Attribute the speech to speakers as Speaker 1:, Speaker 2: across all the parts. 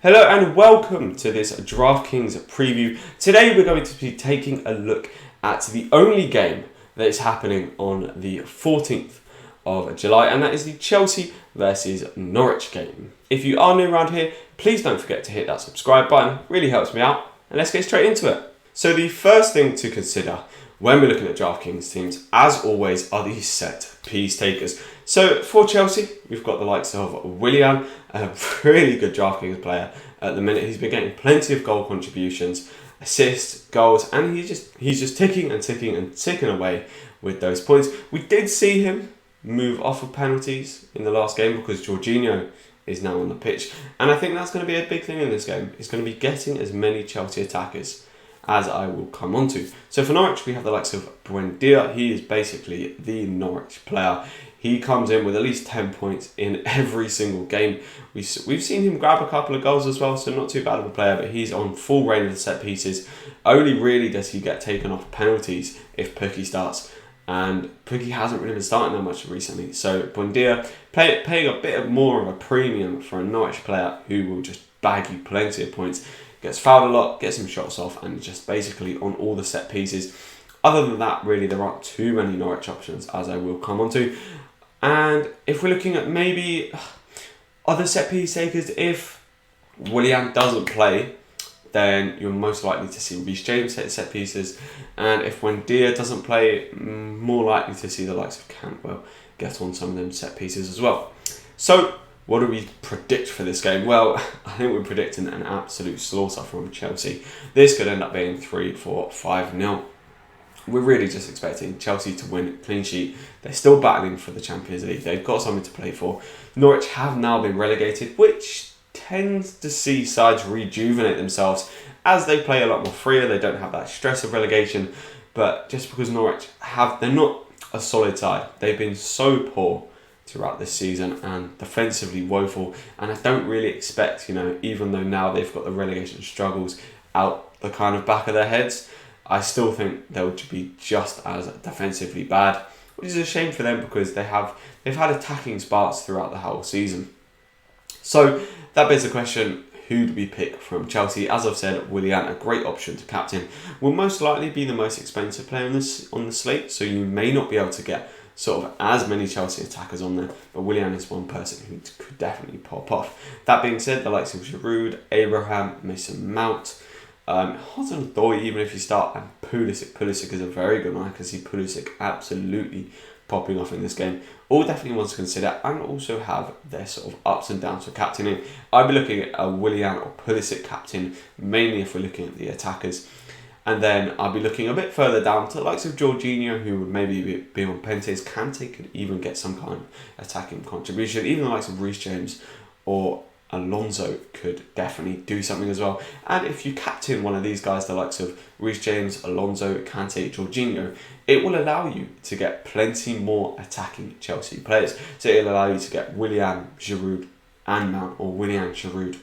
Speaker 1: Hello and welcome to this DraftKings preview. Today we're going to be taking a look at the only game that is happening on the 14th of July, and that is the Chelsea versus Norwich game. If you are new around here, please don't forget to hit that subscribe button. It really helps me out, and let's get straight into it. So the first thing to consider when we're looking at DraftKings teams, as always, are these set piece takers. So for Chelsea, we've got the likes of Willian, a really good DraftKings player at the minute. He's been getting plenty of goal contributions, assists, goals, and he's just ticking away with those points. We did see him move off of penalties in the last game because Jorginho is now on the pitch, and I think that's going to be a big thing in this game. It's going to be getting as many Chelsea attackers as I will come on to. So for Norwich, we have the likes of Buendia. He is basically the Norwich player. He comes in with at least 10 points in every single game. We've seen him grab a couple of goals as well, so not too bad of a player, but he's on full reign of the set pieces. Only really does he get taken off penalties if Pukki starts, and Pukki hasn't really been starting that much recently. So Buendia paying a bit more of a premium for a Norwich player who will just bag you plenty of points. Gets fouled a lot, gets some shots off, and just basically on all the set pieces. Other than that, really, there aren't too many Norwich options, as I will come on to. And if we're looking at maybe other set piece takers, if Willian doesn't play, then you're most likely to see Reece James hit set pieces. And if Buendia doesn't play, more likely to see the likes of Cantwell get on some of them set pieces as well. So what do we predict for this game? Well, I think we're predicting an absolute slaughter from Chelsea. This could end up being 3-4, 5-0. We're really just expecting Chelsea to win a clean sheet. They're still battling for the Champions League. They've got something to play for. Norwich have now been relegated, which tends to see sides rejuvenate themselves as they play a lot more freer. They don't have that stress of relegation. But just because Norwich they're not a solid side. They've been so poor throughout this season and defensively woeful, and I don't really expect, even though now they've got the relegation struggles out the kind of back of their heads, I still think they'll be just as defensively bad, which is a shame for them because they've had attacking sparks throughout the whole season. So that begs the question, who do we pick from Chelsea? As I've said, Willian, a great option to captain, will most likely be the most expensive player on the slate, so you may not be able to get sort of as many Chelsea attackers on there, but Willian is one person who could definitely pop off. That being said, the likes of Giroud, Abraham, Mason Mount, Hudson-Odoi, even if you start, and Pulisic is a very good one. I can see Pulisic absolutely popping off in this game. All definitely ones to consider, and also have their sort of ups and downs for captaining. I'd be looking at a Willian or Pulisic captain, mainly if we're looking at the attackers. And then I'll be looking a bit further down to the likes of Jorginho, who would maybe be on Pente's. Kante could even get some kind of attacking contribution. Even the likes of Reece James or Alonso could definitely do something as well. And if you captain one of these guys, the likes of Reece James, Alonso, Kante, Jorginho, it will allow you to get plenty more attacking Chelsea players. So it'll allow you to get Willian, Giroud and Mount, or Willian, Giroud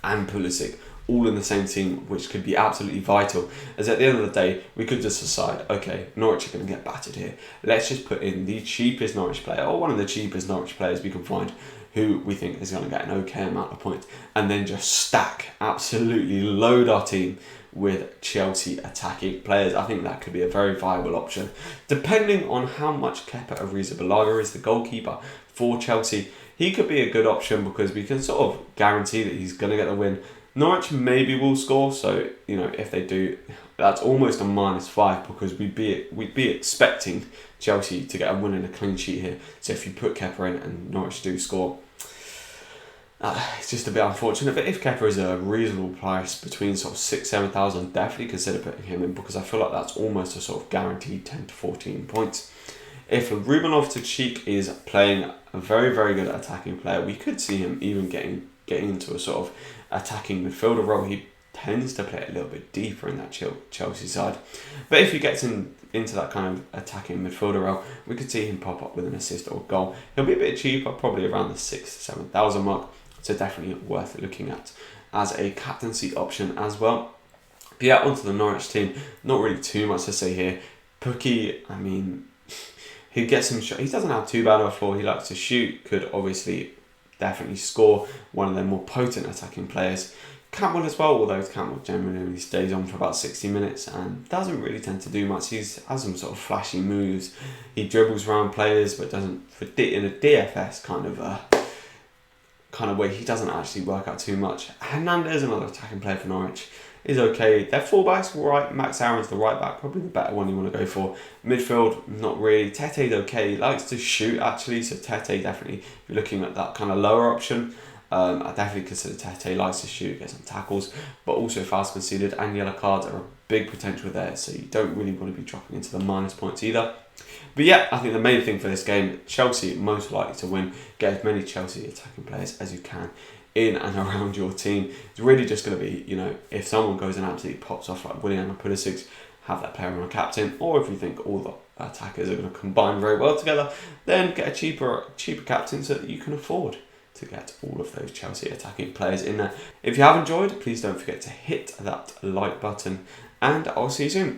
Speaker 1: and Pulisic all in the same team, which could be absolutely vital, as at the end of the day we could just decide, okay, Norwich are going to get battered here, let's just put in the cheapest Norwich player, or one of the cheapest Norwich players we can find, who we think is going to get an okay amount of points, and then just absolutely load our team with Chelsea attacking players. I think that could be a very viable option, depending on how much Kepa Arrizabalaga is the goalkeeper for Chelsea. He could be a good option because we can sort of guarantee that he's going to get the win. Norwich maybe will score, so if they do, that's almost a -5 because we'd be expecting Chelsea to get a win and a clean sheet here. So if you put Kepa in and Norwich do score, it's just a bit unfortunate. But if Kepa is a reasonable price between sort of 6,000-7,000, definitely consider putting him in because I feel like that's almost a sort of guaranteed 10 to 14 points. If Ruben Loftus-Cheek is playing a very, very good attacking player, we could see him even getting into a sort of attacking midfielder role. He tends to play a little bit deeper in that Chelsea side. But if he gets into that kind of attacking midfielder role, we could see him pop up with an assist or goal. He'll be a bit cheaper, probably around the 6,000 to 7,000 mark, so definitely worth looking at as a captaincy option as well. But yeah, onto the Norwich team. Not really too much to say here. Pukki, I mean, he gets some shot. He doesn't have too bad of a floor. He likes to shoot. Could obviously definitely score, one of their more potent attacking players. Campbell as well, although Campbell generally only stays on for about 60 minutes and doesn't really tend to do much. He has some sort of flashy moves. He dribbles around players, but doesn't, in a DFS kind of way, he doesn't actually work out too much. Hernandez, another attacking player for Norwich, is okay. Their fullbacks were right. Max Aaron's the right back, probably the better one you want to go for. Midfield, not really. Tete's okay. He likes to shoot actually, so Tete definitely, if you're looking at that kind of lower option, I definitely consider Tete. Likes to shoot, get some tackles, but also fouls conceded and yellow cards are a big potential there, so you don't really want to be dropping into the minus points either. But yeah, I think the main thing for this game, Chelsea most likely to win. Get as many Chelsea attacking players as you can in and around your team. It's really just going to be, if someone goes and absolutely pops off like Willian and Pulisic, have that player on captain, or if you think all the attackers are going to combine very well together, then get a cheaper captain so that you can afford to get all of those Chelsea attacking players in there. If you have enjoyed, please don't forget to hit that like button, and I'll see you soon.